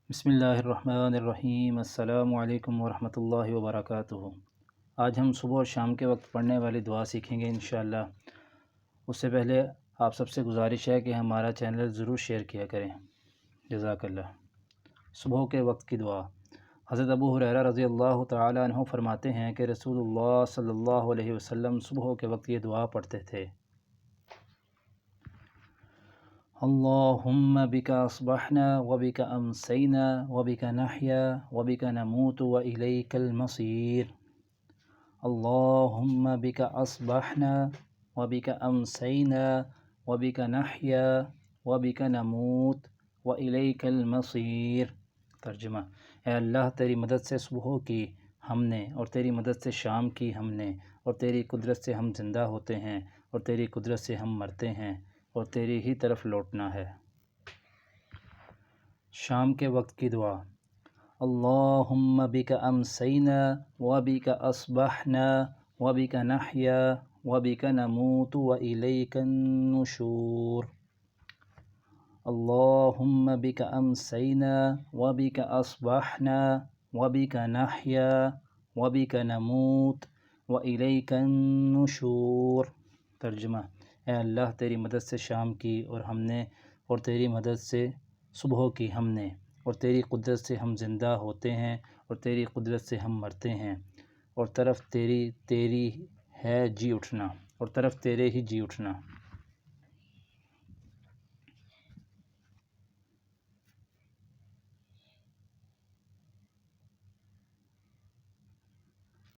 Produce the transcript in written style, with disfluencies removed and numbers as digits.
بسم اللہ الرحمن الرحیم۔ السلام علیکم ورحمۃ اللہ وبرکاتہ۔ آج ہم صبح اور شام کے وقت پڑھنے والی دعا سیکھیں گے انشاءاللہ۔ اس سے پہلے آپ سب سے گزارش ہے کہ ہمارا چینل ضرور شیئر کیا کریں، جزاک اللہ۔ صبح کے وقت کی دعا۔ حضرت ابو ہریرہ رضی اللہ تعالی عنہ فرماتے ہیں کہ رسول اللہ صلی اللہ علیہ وسلم صبح کے وقت یہ دعا پڑھتے تھے: اللہم بک اصبحنا وبک امسینا وبک نحیا وبک نموت والیک المصیر۔ اللہم بک اصبحنا وبک امسینا وبک نحیا وبک نموت والیک المصیر۔ ترجمہ: اے اللہ، تیری مدد سے صبح کی ہم نے، اور تیری مدد سے شام کی ہم نے، اور تیری قدرت سے ہم زندہ ہوتے ہیں، اور تیری قدرت سے ہم مرتے ہیں، اور تیری ہی طرف لوٹنا ہے۔ شام کے وقت کی دعا۔ اللہم بک امسینا وبک اصبحنا وبک نحیا وبک نموت والیک النشور۔ اللہم بک امسینا وبک اصبحنا وبک نحیا وبک نموت والیک النشور۔ ترجمہ: اے اللہ، تیری مدد سے شام کی اور ہم نے، اور تیری مدد سے صبح کی ہم نے، اور تیری قدرت سے ہم زندہ ہوتے ہیں، اور تیری قدرت سے ہم مرتے ہیں، اور طرف تیری ہے جی اٹھنا، اور طرف تیرے ہی جی اٹھنا۔